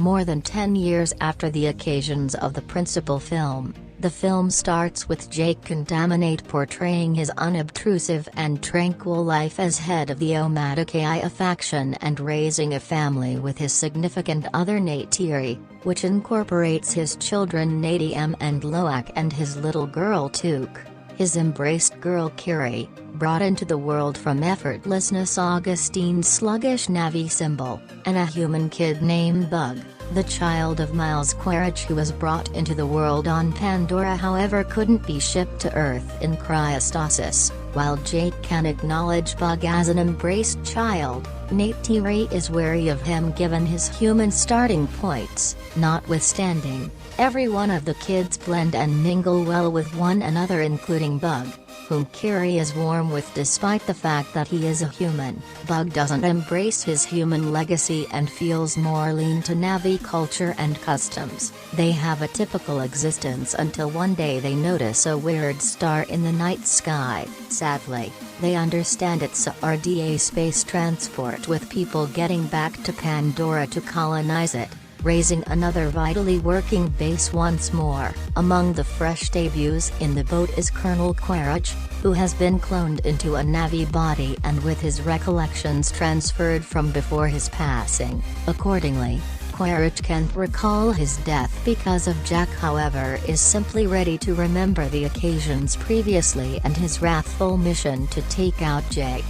More than 10 years after the occasions of the principal film, the film starts with Jake Contaminate portraying his unobtrusive and tranquil life as head of the Omadakaya faction and raising a family with his significant other Neytiri, which incorporates his children Nadiem and Loak and his little girl Took. His embraced girl Kiri, brought into the world from effortlessness Augustine's sluggish Navi symbol, and a human kid named Bug, the child of Miles Quaritch who was brought into the world on Pandora however couldn't be shipped to Earth in cryostasis. While Jake can acknowledge Bug as an embraced child, Neytiri is wary of him given his human starting points. Notwithstanding, every one of the kids blend and mingle well with one another including Bug, whom Kiri is warm with despite the fact that he is a human. Bug doesn't embrace his human legacy and feels more lean to Navi culture and customs. They have a typical existence until one day they notice a weird star in the night sky. Sadly, they understand it's a RDA space transport with people getting back to Pandora to colonize it, raising another vitally working base once more. Among the fresh debuts in the boat is Colonel Quaritch, who has been cloned into a Navi body and with his recollections transferred from before his passing. Accordingly, Quaritch can't recall his death because of Jack however is simply ready to remember the occasions previously and his wrathful mission to take out Jake.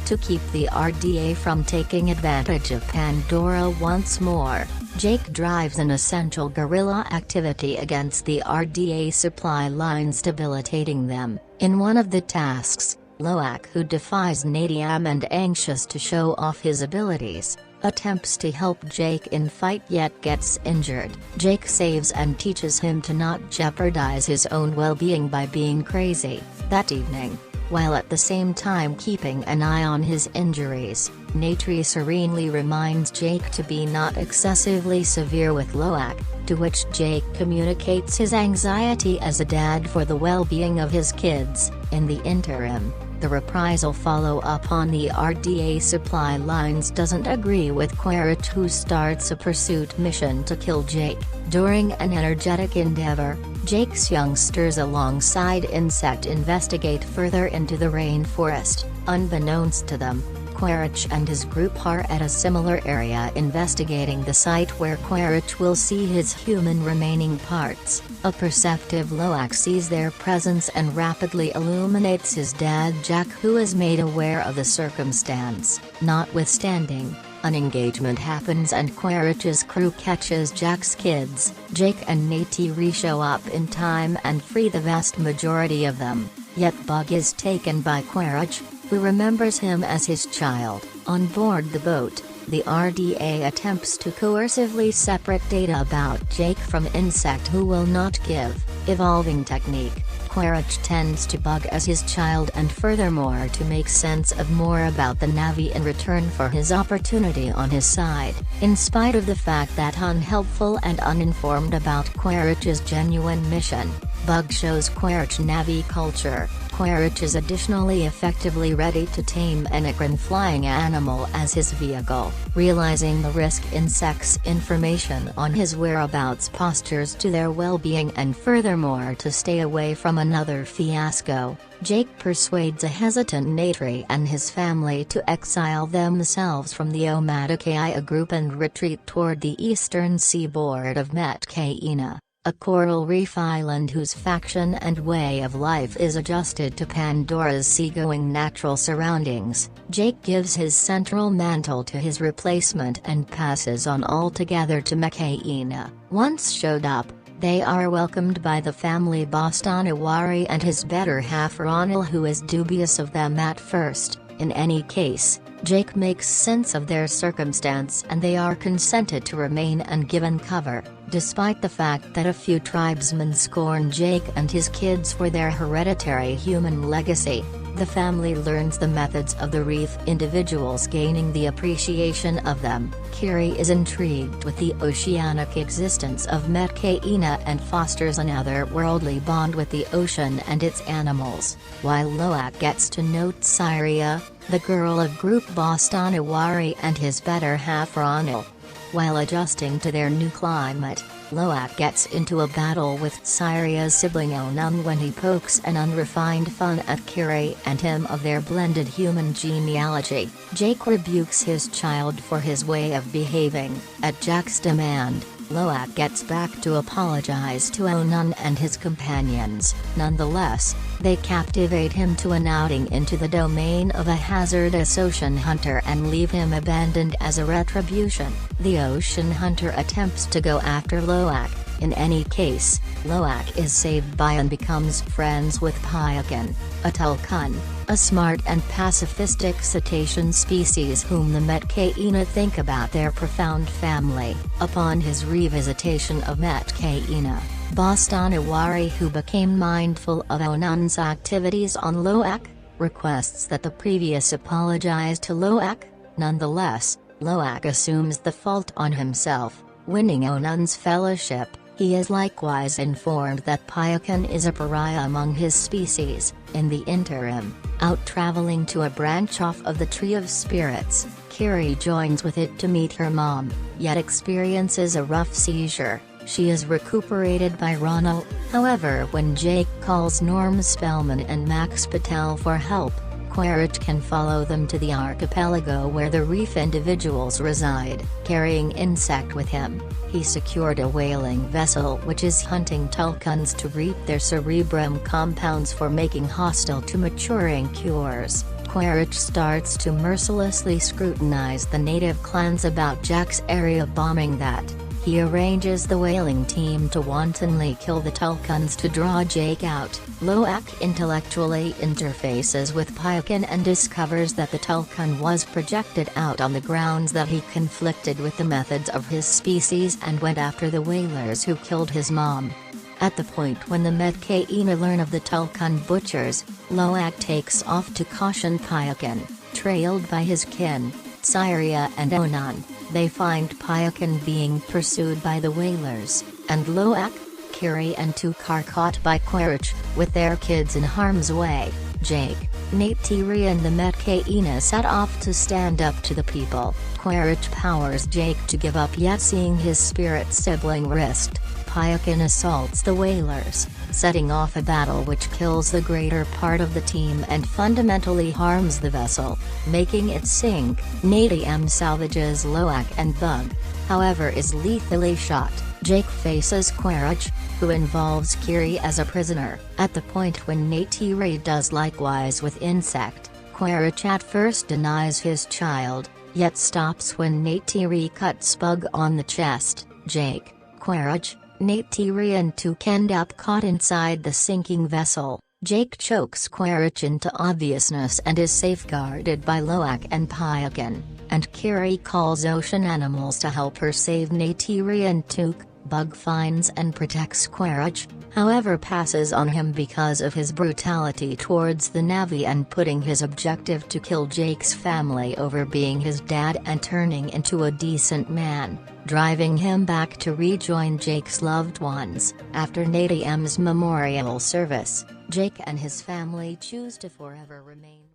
To keep the RDA from taking advantage of Pandora once more, Jake drives an essential guerrilla activity against the RDA supply lines debilitating them. In one of the tasks, Loak who defies Nadiem and anxious to show off his abilities, attempts to help Jake in fight yet gets injured. Jake saves and teaches him to not jeopardize his own well-being by being crazy. That evening, while at the same time keeping an eye on his injuries, Neytiri serenely reminds Jake to be not excessively severe with Loak, to which Jake communicates his anxiety as a dad for the well-being of his kids. In the interim, the reprisal follow-up on the RDA supply lines doesn't agree with Quaritch who starts a pursuit mission to kill Jake. During an energetic endeavor, Jake's youngsters alongside Insect investigate further into the rainforest. Unbeknownst to them, Quaritch and his group are at a similar area investigating the site where Quaritch will see his human remaining parts. A perceptive Loak sees their presence and rapidly illuminates his dad Jack who is made aware of the circumstance. Notwithstanding, an engagement happens and Quaritch's crew catches Jack's kids. Jake and Neytiri show up in time and free the vast majority of them, yet Bug is taken by Quaritch, who remembers him as his child. On board the boat, the RDA attempts to coercively separate data about Jake from Insect who will not give. Evolving technique, Quaritch tends to Bug as his child and furthermore to make sense of more about the Navi in return for his opportunity on his side. In spite of the fact that unhelpful and uninformed about Quaritch's genuine mission, Bug shows Quaritch Navi culture. Quaritch is additionally effectively ready to tame an Akron flying animal as his vehicle. Realizing the risk Insect's information on his whereabouts postures to their well-being and furthermore to stay away from another fiasco, Jake persuades a hesitant Neytiri and his family to exile themselves from the Omadakaya group and retreat toward the eastern seaboard of Metcaina, a coral reef island whose faction and way of life is adjusted to Pandora's seagoing natural surroundings. Jake gives his central mantle to his replacement and passes on altogether to Metcaina. Once showed up, they are welcomed by the family boss Tanawari and his better half Ronald who is dubious of them at first. In any case, Jake makes sense of their circumstance and they are consented to remain and given cover, despite the fact that a few tribesmen scorn Jake and his kids for their hereditary human legacy. The family learns the methods of the reef individuals gaining the appreciation of them. Kiri is intrigued with the oceanic existence of Metcaina and fosters an otherworldly bond with the ocean and its animals, while Loak gets to know Syria, the girl of group boss Tanawari and his better half Ronald. While adjusting to their new climate, Loak gets into a battle with Syria's sibling Onan when he pokes an unrefined fun at Kiri and him of their blended human genealogy. Jake rebukes his child for his way of behaving. At Jack's demand, Loak gets back to apologize to Onan and his companions. Nonetheless, they captivate him to an outing into the domain of a hazardous ocean hunter and leave him abandoned as a retribution. The ocean hunter attempts to go after Loak. In any case, Loak is saved by and becomes friends with Pyakin, a Tulkun, a smart and pacifistic cetacean species whom the Metkaina think about their profound family. Upon his revisitation of Metkaina, Bostanawari, who became mindful of Onan's activities on Loak, requests that the previous apologize to Loak. Nonetheless, Loak assumes the fault on himself, winning Onan's fellowship. He is likewise informed that Pyakin is a pariah among his species. In the interim, out traveling to a branch off of the Tree of Spirits, Kiri joins with it to meet her mom, yet experiences a rough seizure. She is recuperated by Ronald. However, when Jake calls Norm Spellman and Max Patel for help, Quaritch can follow them to the archipelago where the reef individuals reside. Carrying Insect with him, he secured a whaling vessel which is hunting Tulkuns to reap their cerebrum compounds for making hostile to maturing cures. Quaritch starts to mercilessly scrutinize the native clans about Jack's area bombing that. He arranges the whaling team to wantonly kill the Tulkuns to draw Jake out. Loak intellectually interfaces with Pyakin and discovers that the Tulkun was projected out on the grounds that he conflicted with the methods of his species and went after the whalers who killed his mom. At the point when the Metkaina learn of the Tulkun butchers, Loak takes off to caution Pyakin, trailed by his kin, Syria and Onan. They find Pyakin being pursued by the whalers, and Loak, Kiri and Tuk are caught by Quaritch, with their kids in harm's way. Jake, Neytiri and the Metkaina set off to stand up to the people. Quaritch powers Jake to give up, yet seeing his spirit sibling risked, Pyakin assaults the whalers, setting off a battle which kills the greater part of the team and fundamentally harms the vessel, making it sink. Nadiam salvages Loak and Bug, however is lethally shot. Jake faces Quaritch, who involves Kiri as a prisoner. At the point when Neytiri does likewise with Insect, Quaritch at first denies his child, yet stops when Neytiri cuts Bug on the chest. Jake, Quaritch, Neytiri and Tuk end up caught inside the sinking vessel. Jake chokes Quaritch into obviousness and is safeguarded by Loak and Pyakin, and Kiri calls ocean animals to help her save Neytiri and Tuk. Bug finds and protects Quaritch, however passes on him because of his brutality towards the Na'vi and putting his objective to kill Jake's family over being his dad and turning into a decent man, driving him back to rejoin Jake's loved ones. After Nadiam's memorial service, Jake and his family choose to forever remain